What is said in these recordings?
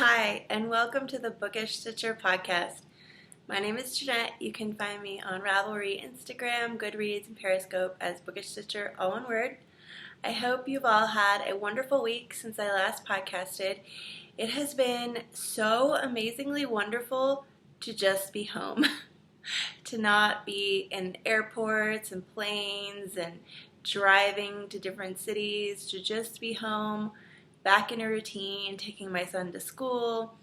Hi, and welcome to the BookishStitcher podcast. My name is Jeanette. You can find me on Ravelry, Instagram, Goodreads, and Periscope as BookishStitcher, all one word. I hope you've all had a wonderful week since I last podcasted. It has been so amazingly wonderful to just be home, to not be in airports and planes and driving to different cities, to just be home, back in a routine, taking my son to school,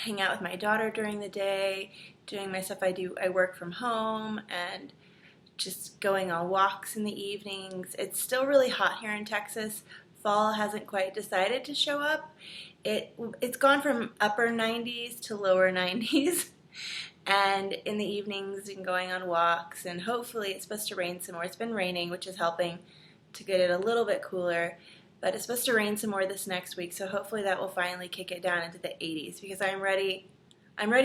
hang out with my daughter during the day, doing my stuff I work from home, and just going on walks in the evenings. It's still really hot here in Texas. Fall hasn't quite decided to show up. It's gone from upper 90s to lower 90s. And in the evenings, and going on walks, and hopefully it's supposed to rain some more. It's been raining, which is helping to get it a little bit cooler. But it's supposed to rain some more this next week, so hopefully that will finally kick it down into the 80s because I'm ready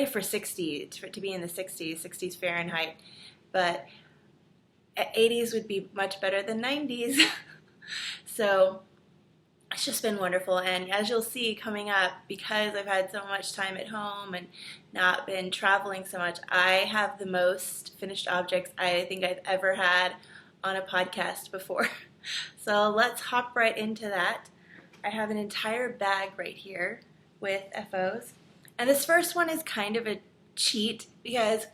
for 60, to be in the 60s Fahrenheit. But 80s would be much better than 90s. So it's just been wonderful. And as you'll see coming up, because I've had so much time at home and not been traveling so much, I have the most finished objects I think I've ever had on a podcast before. So let's hop right into that. I have an entire bag right here with F.O.s. And this first one is kind of a cheat because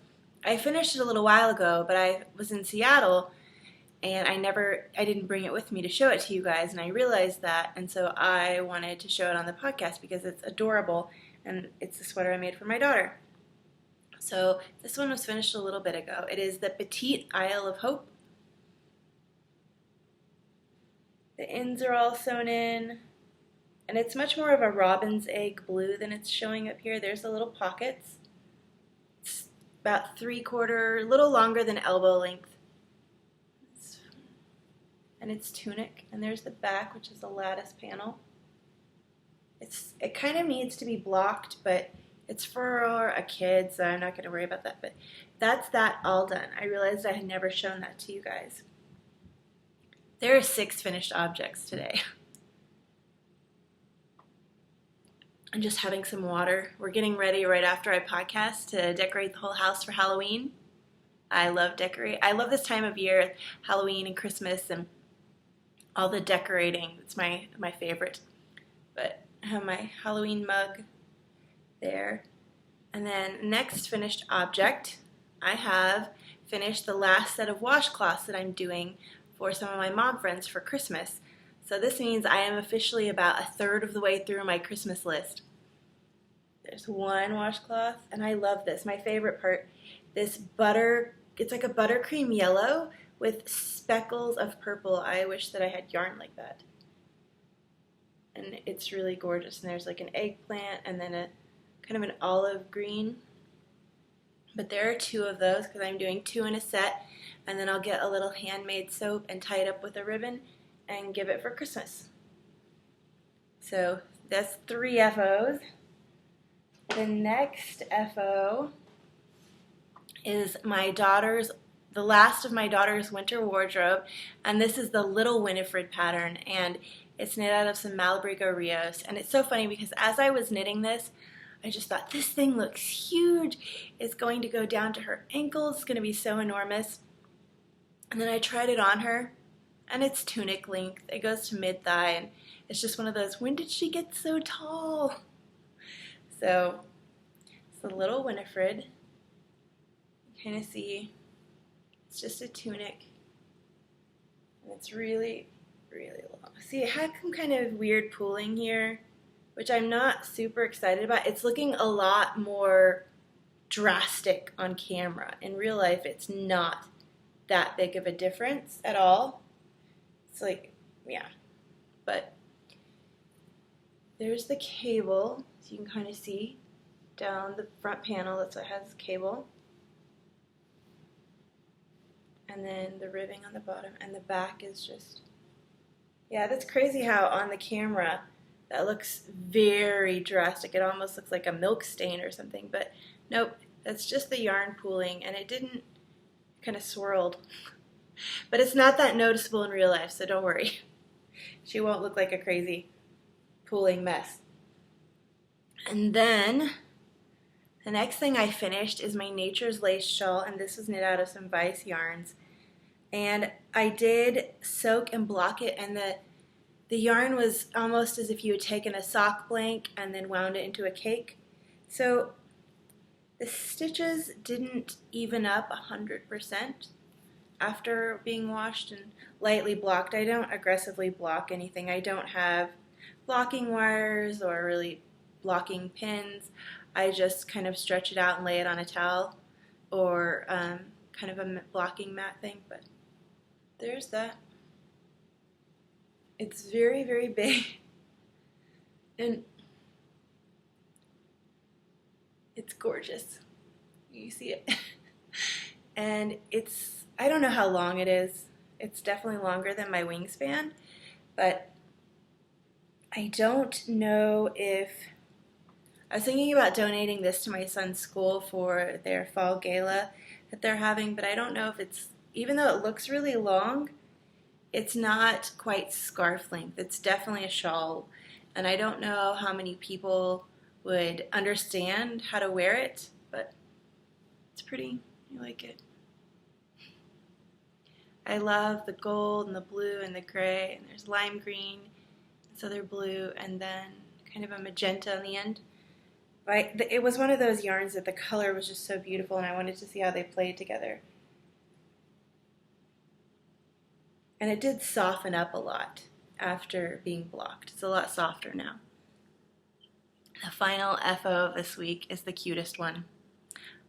I finished it a little while ago, but I was in Seattle and I didn't bring it with me to show it to you guys, and I realized that, and so I wanted to show it on the podcast because it's adorable and it's a sweater I made for my daughter. So this one was finished a little bit ago. It is the Petite Isle of Hope. The ends are all sewn in, and it's much more of a robin's egg blue than it's showing up here. There's the little pockets. It's about 3/4, a little longer than elbow length. And it's tunic, and there's the back, which is a lattice panel. It kind of needs to be blocked, but it's for a kid, so I'm not going to worry about that. But that's that all done. I realized I had never shown that to you guys. There are 6 finished objects today. I'm just having some water. We're getting ready right after I podcast to decorate the whole house for Halloween. I love this time of year, Halloween and Christmas and all the decorating. It's my favorite. But I have my Halloween mug there. And then next finished object, I have finished the last set of washcloths that I'm doing for some of my mom friends for Christmas. So this means I am officially about 1/3 of the way through my Christmas list. There's one washcloth, and I love this. My favorite part, it's like a buttercream yellow with speckles of purple. I wish that I had yarn like that. And it's really gorgeous. And there's like an eggplant and then a kind of an olive green. But there are 2 of those because I'm doing 2 in a set. And then I'll get a little handmade soap and tie it up with a ribbon and give it for Christmas. So that's 3 F.O.s. The next F.O. is the last of my daughter's winter wardrobe, and this is the Little Winifred pattern, and it's knit out of some Malabrigo Rios. And it's so funny because as I was knitting this, I just thought, this thing looks huge. It's going to go down to her ankles. It's going to be so enormous. And then I tried it on her, and it's tunic length. It goes to mid-thigh, and it's just one of those, when did she get so tall? So it's the Little Winifred. You kind of see it's just a tunic, and it's really, really long. See, it had some kind of weird pooling here, which I'm not super excited about. It's looking a lot more drastic on camera. In real life, it's not that big of a difference at all. It's like, yeah. But there's the cable, so you can kind of see down the front panel. That's what has cable. And then the ribbing on the bottom, and the back is just, yeah, that's crazy how on the camera that looks very drastic. It almost looks like a milk stain or something, but nope, that's just the yarn pooling, and it didn't, kind of swirled. But it's not that noticeable in real life, so don't worry. She won't look like a crazy pooling mess. And then the next thing I finished is my Nature's Lace shawl, and this was knit out of some Vice yarns. And I did soak and block it, and the yarn was almost as if you had taken a sock blank and then wound it into a cake. So the stitches didn't even up 100% after being washed and lightly blocked. I don't aggressively block anything. I don't have blocking wires or really blocking pins. I just kind of stretch it out and lay it on a towel or kind of a blocking mat thing, but there's that. It's very, very big, and it's gorgeous. You see it. And it's, I don't know how long it is. It's definitely longer than my wingspan, but I don't know if, I was thinking about donating this to my son's school for their fall gala that they're having, but I don't know if it's, even though it looks really long, it's not quite scarf length. It's definitely a shawl, and I don't know how many people would understand how to wear it, but it's pretty. I like it. I love the gold and the blue and the gray, and there's lime green, this other blue, and then kind of a magenta on the end. It was one of those yarns that the color was just so beautiful, and I wanted to see how they played together. And it did soften up a lot after being blocked. It's a lot softer now. The final FO of this week is the cutest one.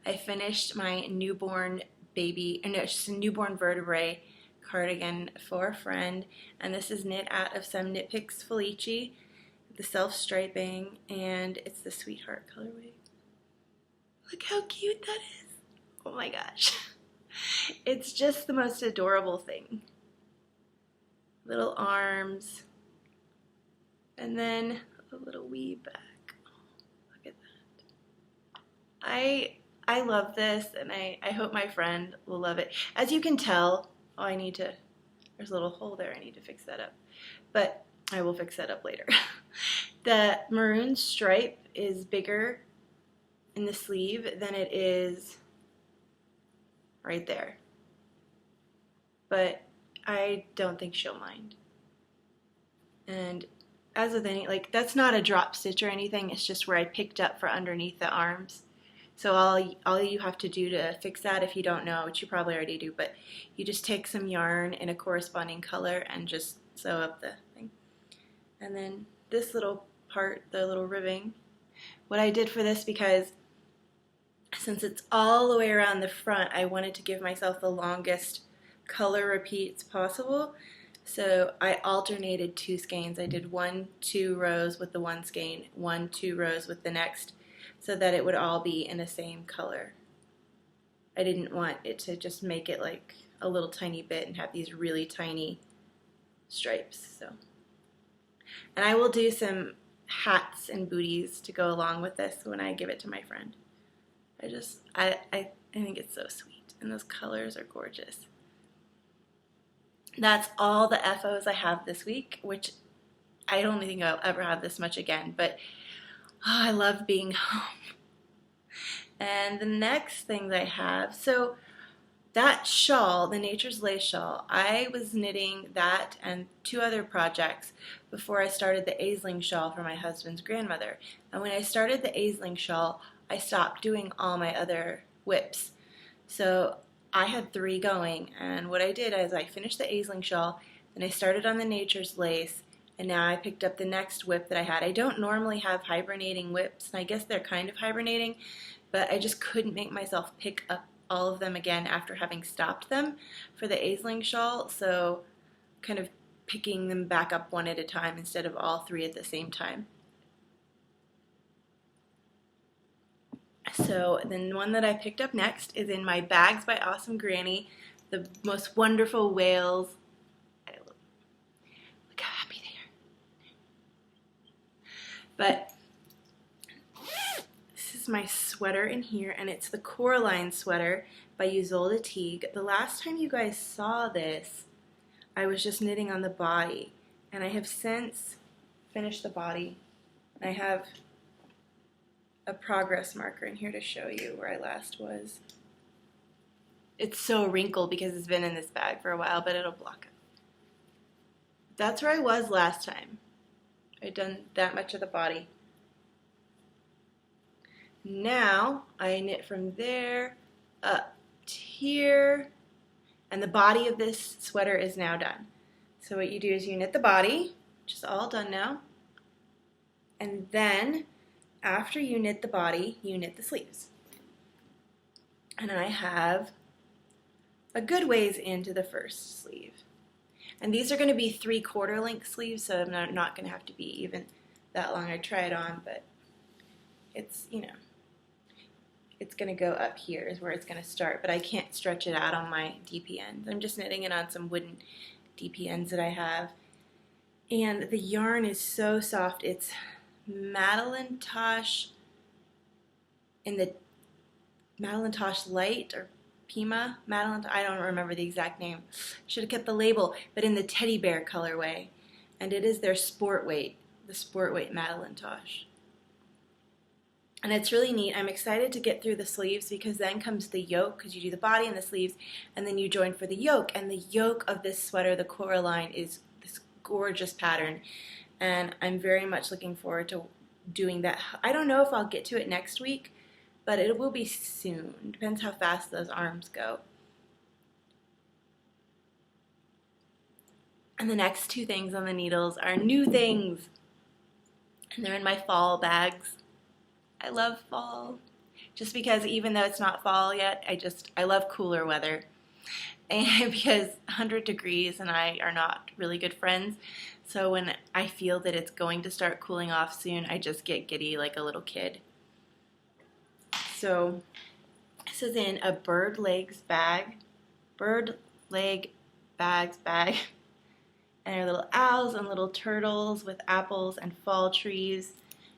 I finished my newborn baby, no, it's just a newborn vertebrae cardigan for a friend, and this is knit out of some Knit Picks Felici, the self-striping, and it's the Sweetheart colorway. Look how cute that is. Oh my gosh. It's just the most adorable thing. Little arms, and then a little weave back. Oh, look at that. I love this, and I hope my friend will love it. As you can tell, there's a little hole there, I need to fix that up. But I will fix that up later. The maroon stripe is bigger in the sleeve than it is right there. But I don't think she'll mind. And as with any, that's not a drop stitch or anything, it's just where I picked up for underneath the arms. So all you have to do to fix that, if you don't know, which you probably already do, but you just take some yarn in a corresponding color and just sew up the thing. And then this little part, the little ribbing, what I did for this, because since it's all the way around the front, I wanted to give myself the longest color repeats possible. So I alternated 2 skeins. I did 1-2 rows with the one skein, 1-2 rows with the next, so that it would all be in the same color. I didn't want it to just make it like a little tiny bit and have these really tiny stripes. So, and I will do some hats and booties to go along with this when I give it to my friend. I think it's so sweet, and those colors are gorgeous. That's all the FOs I have this week, which I don't think I'll ever have this much again, but I love being home. And the next things I have, so that shawl, the Nature's Lace shawl, I was knitting that and 2 other projects before I started the Aisling shawl for my husband's grandmother. And when I started the Aisling shawl, I stopped doing all my other whips. So I had 3 going, and what I did is I finished the Aisling shawl, then I started on the Nature's Lace, and now I picked up the next whip that I had. I don't normally have hibernating whips, and I guess they're kind of hibernating, but I just couldn't make myself pick up all of them again after having stopped them for the Aisling shawl, so kind of picking them back up one at a time instead of all 3 at the same time. So then the one that I picked up next is in my Bags by Awesome Granny, the most wonderful whales. Look how happy they are. But this is my sweater in here, and it's the Coraline sweater by Ysolda Teague. The last time you guys saw this, I was just knitting on the body, and I have since finished the body. I have a progress marker in here to show you where I last was. It's so wrinkled because it's been in this bag for a while, but it'll block it. That's where I was last time. I'd done that much of the body. Now I knit from there up to here, and the body of this sweater is now done. So what you do is you knit the body, which is all done now, and then after you knit the body, you knit the sleeves. And I have a good ways into the first sleeve. And these are going to be 3/4 length sleeves, so I'm not going to have to be even that long. I try it on, but it's, you know, it's going to go up here is where it's going to start, but I can't stretch it out on my DP ends. I'm just knitting it on some wooden DP ends that I have. And the yarn is so soft. It's Madelinetosh in the Madelinetosh Light or Pima, I don't remember the exact name. Should have kept the label, but in the teddy bear colorway. And it is their sport weight, the sport weight Madelinetosh. And it's really neat. I'm excited to get through the sleeves because then comes the yoke, because you do the body and the sleeves, and then you join for the yoke. And the yoke of this sweater, the Coraline, is this gorgeous pattern. And I'm very much looking forward to doing that. I don't know if I'll get to it next week, but it will be soon. Depends how fast those arms go. And the next two things on the needles are new things. And they're in my fall bags. I love fall. Just because even though it's not fall yet, I love cooler weather. And because 100 degrees and I are not really good friends. So when I feel that it's going to start cooling off soon, I just get giddy like a little kid. So this is in a bird leg bags bag. And there are little owls and little turtles with apples and fall trees.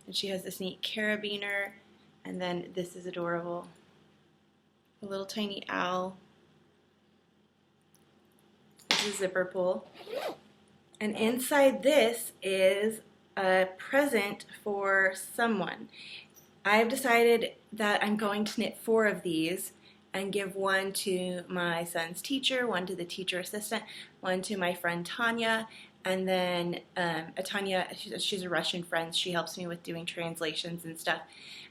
And she has this neat carabiner. And then this is adorable. A little tiny owl. This is a zipper pull. And inside this is a present for someone. I've decided that I'm going to knit 4 of these and give one to my son's teacher, one to the teacher assistant, one to my friend Tanya, and then Tanya, she's a Russian friend. She helps me with doing translations and stuff,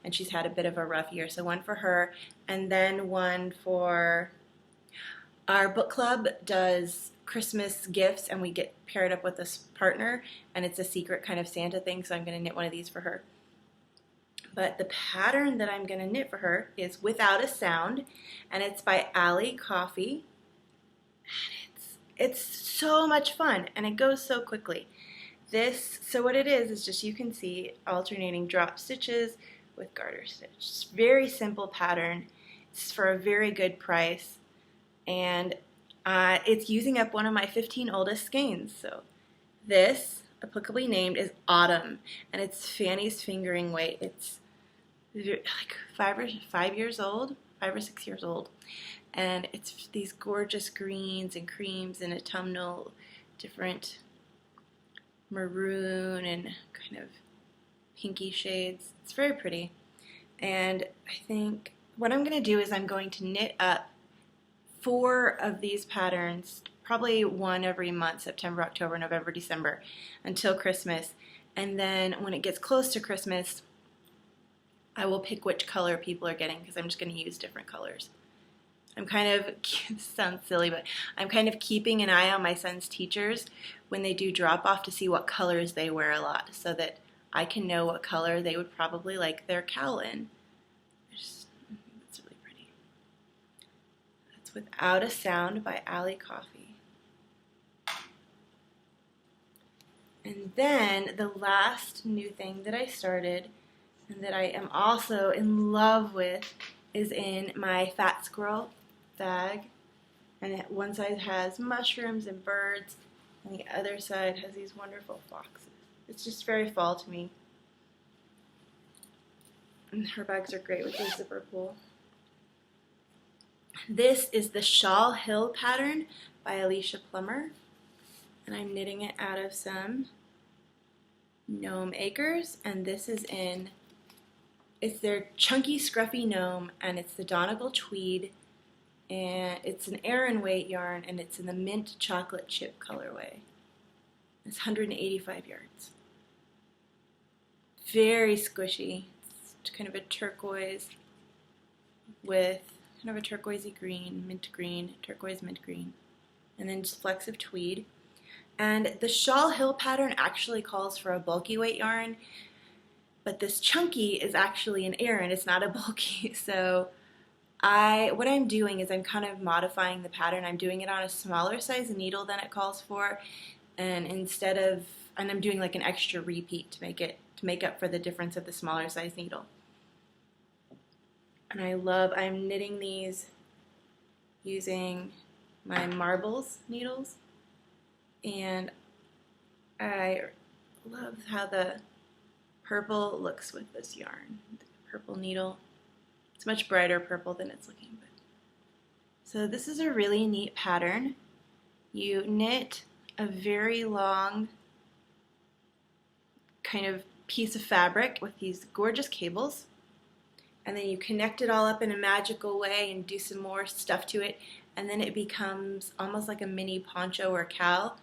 and she's had a bit of a rough year. So one for her, and then one for our book club does Christmas gifts, and we get paired up with this partner, and it's a secret kind of Santa thing, so I'm going to knit one of these for her. But the pattern that I'm going to knit for her is Without a Sound, and it's by Alley Coffee. And it's so much fun, and it goes so quickly. So what it is just, you can see alternating drop stitches with garter stitch. It's a very simple pattern. It's for a very good price, and it's using up one of my 15 oldest skeins. So this, applicably named, is Autumn, and it's Fanny's fingering weight. It's like 5 or 6 years old, and it's these gorgeous greens and creams and autumnal, different maroon and kind of pinky shades. It's very pretty, and I think what I'm going to do is I'm going to knit up 4 of these patterns, probably one every month, September, October, November, December, until Christmas. And then when it gets close to Christmas, I will pick which color people are getting, because I'm just going to use different colors. I'm kind of, this sounds silly, but I'm kind of keeping an eye on my son's teachers when they do drop off to see what colors they wear a lot, so that I can know what color they would probably like their cowl in. It's really pretty. That's Without a Sound by Alley Coffee. And then the last new thing that I started, and that I am also in love with, is in my Fat Squirrel bag. And one side has mushrooms and birds, and the other side has these wonderful foxes. It's just very fall to me. And her bags are great with the zipper pull. This is the Shawl Hill pattern by Alicia Plummer, and I'm knitting it out of some Gnome Acres, and this is in It's their chunky, scruffy gnome, and it's the Donegal tweed, and it's an Aran weight yarn, and it's in the mint chocolate chip colorway. It's 185 yards. Very squishy. It's kind of a turquoise with kind of a turquoisey green, mint green, turquoise mint green, and then just flecks of tweed. And the Shawl Hill pattern actually calls for a bulky weight yarn, but this chunky is actually an Aran. It's not a bulky. So what I'm doing is I'm kind of modifying the pattern. I'm doing it on a smaller size needle than it calls for, and I'm doing like an extra repeat to make up for the difference of the smaller size needle. And I'm knitting these using my marbles needles, and I love how the purple looks with this yarn. The purple needle. It's much brighter purple than it's looking. So this is a really neat pattern. You knit a very long kind of piece of fabric with these gorgeous cables, and then you connect it all up in a magical way and do some more stuff to it, and then it becomes almost like a mini poncho or cowl.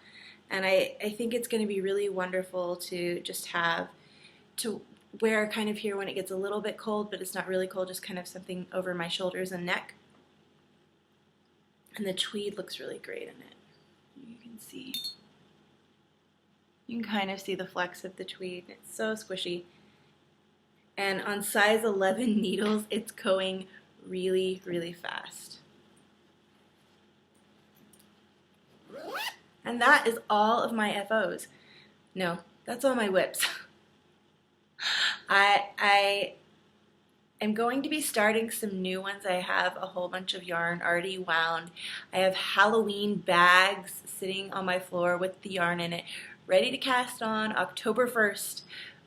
And I think it's going to be really wonderful to just have to wear kind of here when it gets a little bit cold, but it's not really cold, just kind of something over my shoulders and neck. And the tweed looks really great in it. You can kind of see the flecks of the tweed. It's so squishy. And on size 11 needles, it's going really, really fast. And that is all of my F.O.s. No, that's all my whips. I am going to be starting some new ones. I have a whole bunch of yarn already wound. I have Halloween bags sitting on my floor with the yarn in it, ready to cast on October 1st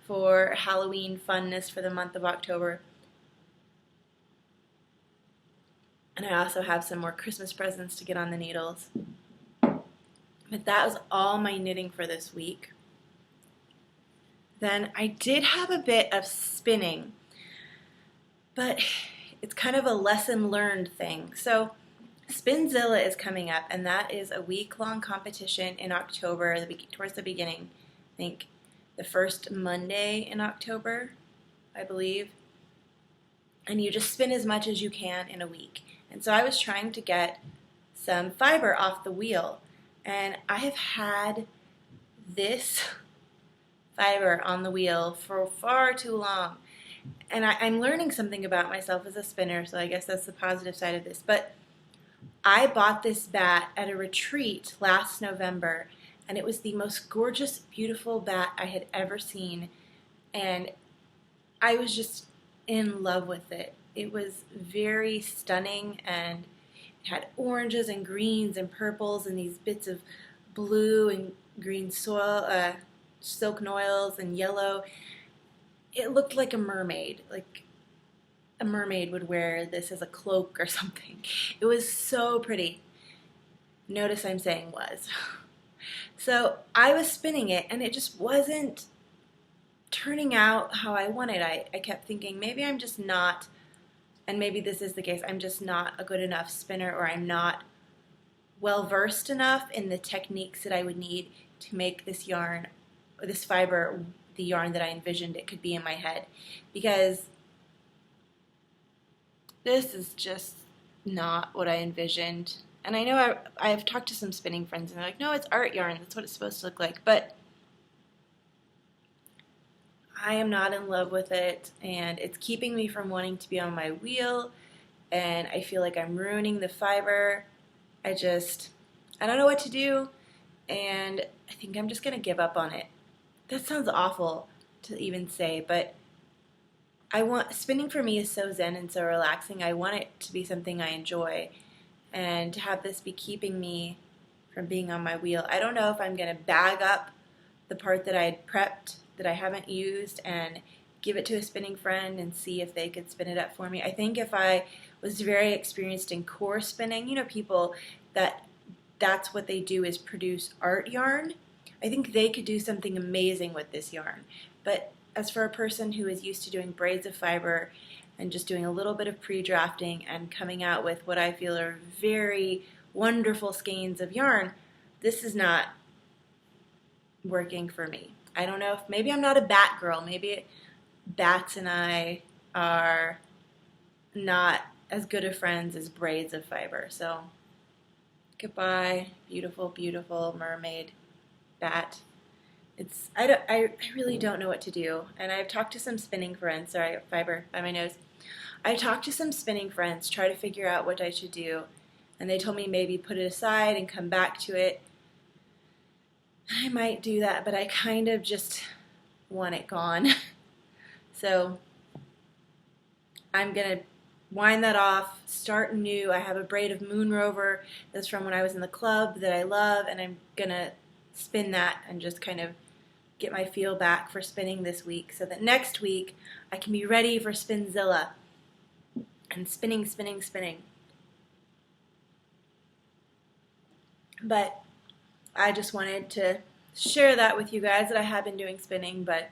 for Halloween funness for the month of October. And I also have some more Christmas presents to get on the needles. But that was all my knitting for this week. Then I did have a bit of spinning, but it's kind of a lesson learned thing. So Spinzilla is coming up, and that is a week-long competition in October, towards the beginning. I think the first Monday in October, I believe. And you just spin as much as you can in a week. And so I was trying to get some fiber off the wheel, and I have had this fiber on the wheel for far too long. And I'm learning something about myself as a spinner, so I guess that's the positive side of this. But I bought this bat at a retreat last November, and it was the most gorgeous, beautiful bat I had ever seen. And I was just in love with it. It was very stunning, and it had oranges and greens and purples and these bits of blue and green soil, silk noils and yellow. It looked like a mermaid, like a mermaid would wear this as a cloak or something. It was so pretty. Notice I'm saying was. So I was spinning it, and it just wasn't turning out how I wanted. I kept thinking, maybe I'm just not, and maybe this is the case, I'm just not a good enough spinner, or I'm not well versed enough in the techniques that I would need to make this yarn, or this fiber, the yarn that I envisioned it could be in my head. Because this is just not what I envisioned. And I know I've talked to some spinning friends, and they're like, no, it's art yarn, that's what it's supposed to look like. But I am not in love with it, and it's keeping me from wanting to be on my wheel, and I feel like I'm ruining the fiber. I don't know what to do, and I think I'm just going to give up on it. That sounds awful to even say, but spinning for me is so zen and so relaxing. I want it to be something I enjoy, and to have this be keeping me from being on my wheel. I don't know if I'm going to bag up the part that I had prepped that I haven't used and give it to a spinning friend and see if they could spin it up for me. I think if I was very experienced in core spinning, people that's what they do is produce art yarn. I think they could do something amazing with this yarn. But as for a person who is used to doing braids of fiber and just doing a little bit of pre-drafting and coming out with what I feel are very wonderful skeins of yarn, this is not working for me. I don't know if maybe I'm not a bat girl. Maybe bats and I are not as good of friends as braids of fiber. So goodbye, beautiful, beautiful mermaid bat. I really don't know what to do. And I've talked to some spinning friends. Sorry, I got fiber by my nose. I talked to some spinning friends, try to figure out what I should do. And they told me maybe put it aside and come back to it. I might do that, but I kind of just want it gone. So I'm going to wind that off, start new. I have a braid of Moon Rover that's from when I was in the club that I love, and I'm going to spin that and just kind of get my feel back for spinning this week so that next week I can be ready for Spinzilla and spinning, spinning, spinning. But I just wanted to share that with you guys that I have been doing spinning, but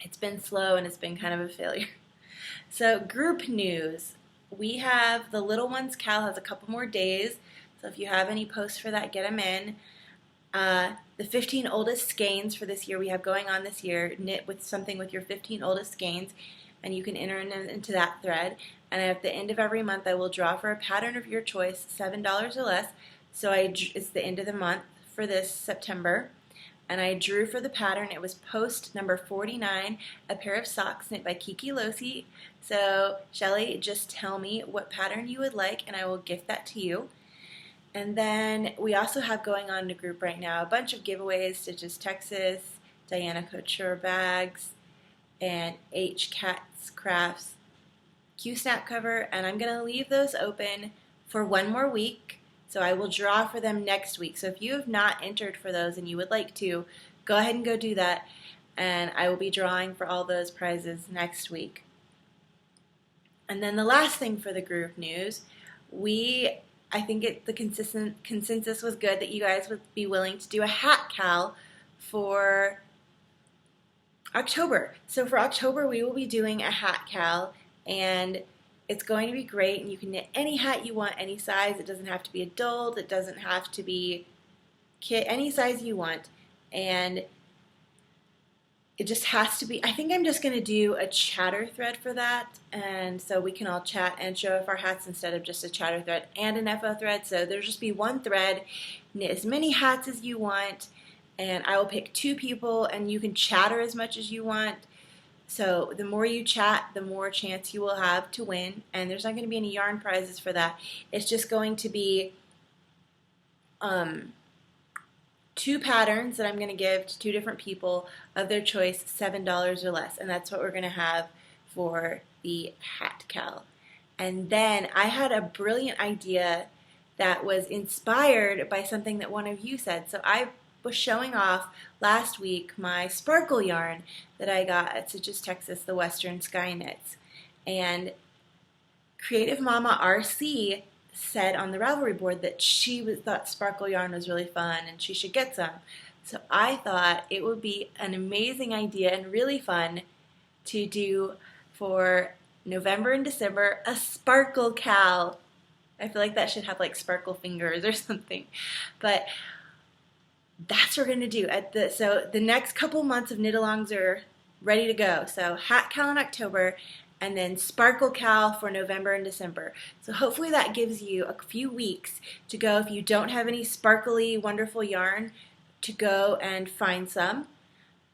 it's been slow and it's been kind of a failure. So group news. We have the Little Ones Cal has a couple more days, so if you have any posts for that, get them in. The 15 oldest skeins for this year we have going on this year, knit with something with your 15 oldest skeins, and you can enter into that thread. And at the end of every month I will draw for a pattern of your choice, $7 or less. So it's the end of the month for this September. And I drew for the pattern. It was post number 49, a pair of socks knit by Kiki Losi. So Shelly, just tell me what pattern you would like and I will gift that to you. And then we also have going on in a group right now a bunch of giveaways, Stitches Texas, Diana Couture bags, and H Cats Crafts Q Snap cover. And I'm going to leave those open for one more week. So I will draw for them next week. So if you have not entered for those and you would like to, go ahead and go do that. And I will be drawing for all those prizes next week. And then the last thing for the group news, I think the consensus was good that you guys would be willing to do a hat cal for October. So for October we will be doing a hat cal, and it's going to be great, and you can knit any hat you want, any size. It doesn't have to be adult. It doesn't have to be kit, any size you want. And it just has to be, I think I'm just going to do a chatter thread for that. And so we can all chat and show off our hats instead of just a chatter thread and an F.O. thread. So there'll just be one thread, knit as many hats as you want, and I will pick 2 people, and you can chatter as much as you want. So the more you chat, the more chance you will have to win. And there's not going to be any yarn prizes for that. It's just going to be 2 patterns that I'm going to give to 2 different people of their choice, $7 or less. And that's what we're going to have for the hat cal. And then I had a brilliant idea that was inspired by something that one of you said. So I was showing off last week my sparkle yarn that I got at Stitches Texas, the Western Sky Knits. And Creative Mama RC said on the Ravelry board that she thought sparkle yarn was really fun and she should get some. So I thought it would be an amazing idea and really fun to do for November and December a Sparkle KAL. I feel like that should have like sparkle fingers or something. But that's what we're going to do. So the next couple months of knit-alongs are ready to go. So hat cal in October, and then Sparkle KAL for November and December. So hopefully that gives you a few weeks to go, if you don't have any sparkly, wonderful yarn, to go and find some.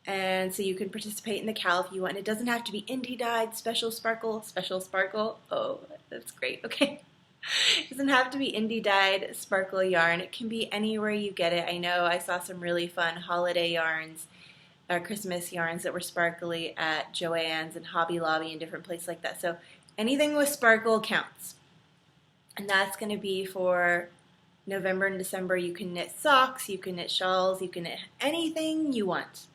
And so you can participate in the KAL if you want. It doesn't have to be indie dyed, special sparkle. Oh, that's great. Okay. It doesn't have to be indie dyed sparkle yarn. It can be anywhere you get it. I know I saw some really fun holiday yarns or Christmas yarns that were sparkly at Joann's and Hobby Lobby and different places like that. So anything with sparkle counts. And that's going to be for November and December. You can knit socks, you can knit shawls, you can knit anything you want.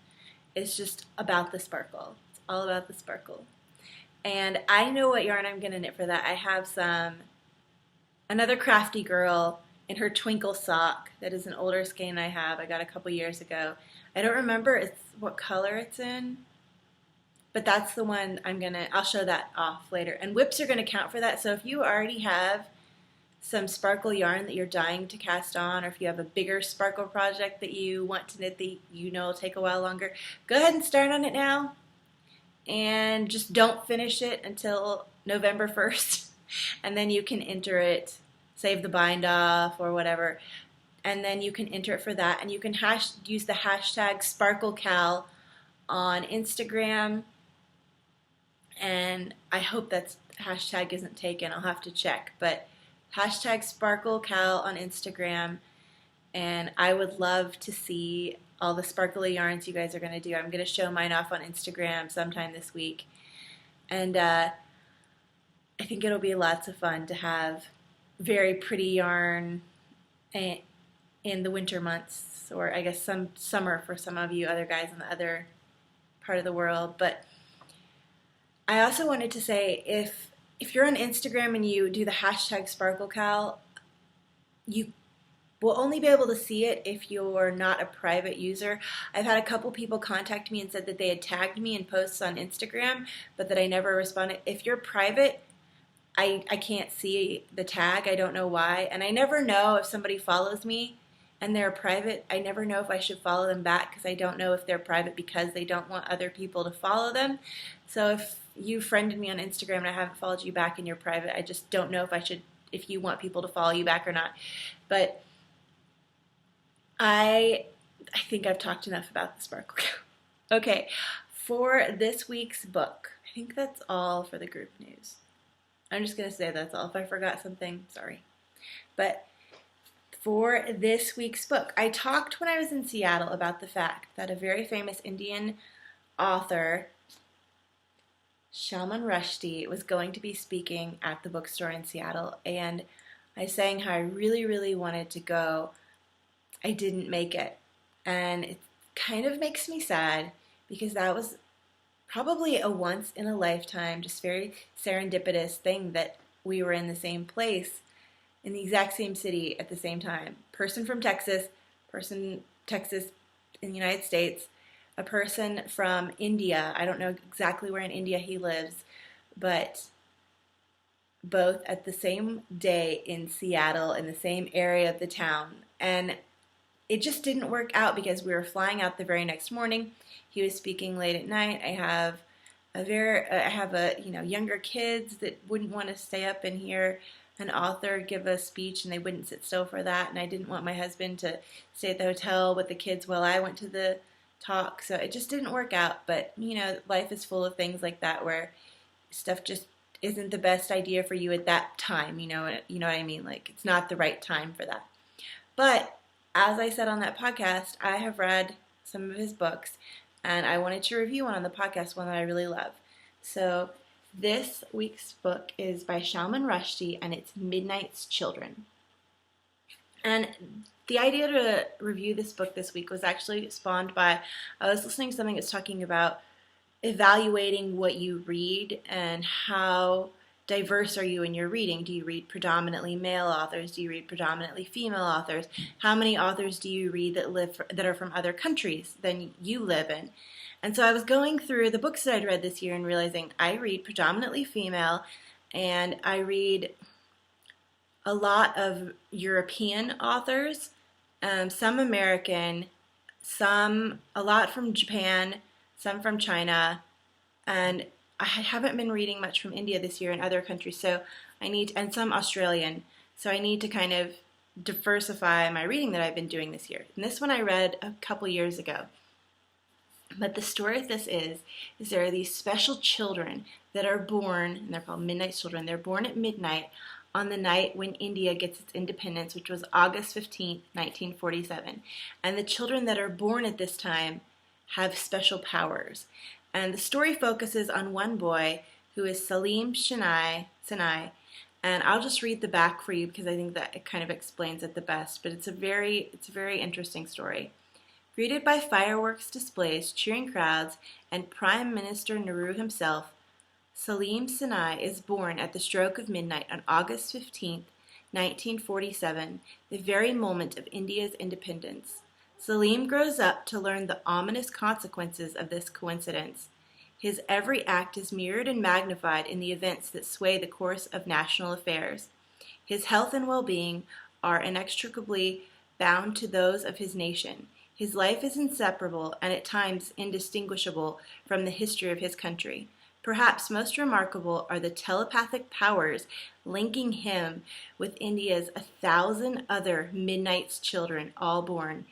It's just about the sparkle. It's all about the sparkle. And I know what yarn I'm going to knit for that. I have another crafty girl in her twinkle sock. That is an older skein I have. I got a couple years ago. I don't remember what color it's in. but that's the one I'll show that off later. And whips are gonna count for that. So if you already have some sparkle yarn that you're dying to cast on, or if you have a bigger sparkle project that you want to knit that you know will take a while longer, go ahead and start on it now, and just don't finish it until November 1st, and then you can enter it, save the bind off or whatever, and then you can enter it for that, and you can use the hashtag Sparkle KAL on Instagram, and I hope that hashtag isn't taken. I'll have to check, but hashtag Sparkle KAL on Instagram, and I would love to see all the sparkly yarns you guys are going to do. I'm going to show mine off on Instagram sometime this week, and I think it'll be lots of fun to have very pretty yarn in the winter months, or I guess some summer for some of you other guys in the other part of the world. But I also wanted to say, if you're on Instagram and you do the hashtag Sparkle KAL, you will only be able to see it if you're not a private user. I've had a couple people contact me and said that they had tagged me in posts on Instagram, but that I never responded. If you're private, I can't see the tag. I don't know why. And I never know if somebody follows me and they're private. I never know if I should follow them back, because I don't know if they're private because they don't want other people to follow them. So if you friended me on Instagram and I haven't followed you back and you're private, I just don't know if you want people to follow you back or not. But I think I've talked enough about the Sparkle KAL. Okay, for this week's book, I think that's all for the group news. I'm just going to say that's all. If I forgot something, sorry. But for this week's book, I talked when I was in Seattle about the fact that a very famous Indian author, Salman Rushdie, was going to be speaking at the bookstore in Seattle, and I was saying how I really, really wanted to go. I didn't make it, and it kind of makes me sad, because that was probably a once-in-a-lifetime, just very serendipitous thing that we were in the same place, in the exact same city at the same time. Person from Texas in the United States, a person from India. I don't know exactly where in India he lives, but both at the same day in Seattle, in the same area of the town. And it just didn't work out, because we were flying out the very next morning. He was speaking late at night. I have younger kids that wouldn't want to stay up and hear an author give a speech, and they wouldn't sit still for that. And I didn't want my husband to stay at the hotel with the kids while I went to the talk. So it just didn't work out. But life is full of things like that, where stuff just isn't the best idea for you at that time. You know what I mean? Like, it's not the right time for that. But as I said on that podcast, I have read some of his books, and I wanted to review one on the podcast, one that I really love. So this week's book is by Salman Rushdie, and it's Midnight's Children. And the idea to review this book this week was actually spawned by, I was listening to something that's talking about evaluating what you read and how diverse are you in your reading. Do you read predominantly male authors? Do you read predominantly female authors? How many authors do you read that are from other countries than you live in? And so I was going through the books that I'd read this year and realizing I read predominantly female, and I read a lot of European authors, some American, a lot from Japan, some from China, and I haven't been reading much from India this year and other countries, and some Australian. So I need to kind of diversify my reading that I've been doing this year. And this one I read a couple years ago. But the story of this is there are these special children that are born, and they're called Midnight Children. They're born at midnight on the night when India gets its independence, which was August 15th, 1947. And the children that are born at this time have special powers. And the story focuses on one boy who is Salim Sinai, and I'll just read the back for you because I think that it kind of explains it the best. But it's a very interesting story. Greeted by fireworks displays, cheering crowds, and Prime Minister Nehru himself, Salim Sinai is born at the stroke of midnight on August 15th, 1947, the very moment of India's independence. Salim grows up to learn the ominous consequences of this coincidence. His every act is mirrored and magnified in the events that sway the course of national affairs. His health and well-being are inextricably bound to those of his nation. His life is inseparable and at times indistinguishable from the history of his country. Perhaps most remarkable are the telepathic powers linking him with India's 1,000 other Midnight's children, all born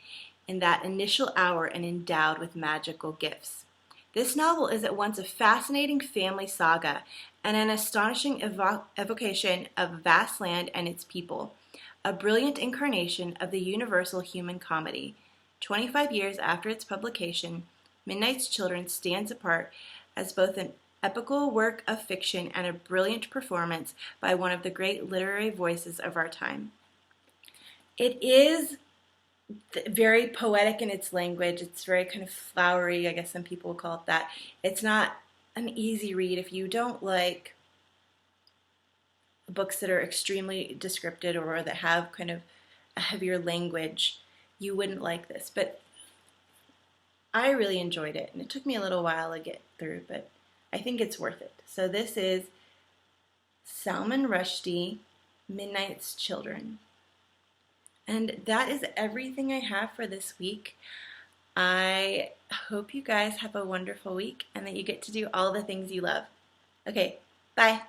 in that initial hour and endowed with magical gifts. This novel is at once a fascinating family saga and an astonishing evocation of a vast land and its people, a brilliant incarnation of the universal human comedy. 25 years after its publication, Midnight's Children stands apart as both an epical work of fiction and a brilliant performance by one of the great literary voices of our time. It is very poetic in its language. It's very kind of flowery, I guess some people would call it that. It's not an easy read. If you don't like books that are extremely descriptive or that have kind of a heavier language, you wouldn't like this. But I really enjoyed it, and it took me a little while to get through, but I think it's worth it. So this is Salman Rushdie, Midnight's Children. And that is everything I have for this week. I hope you guys have a wonderful week and that you get to do all the things you love. Okay, bye.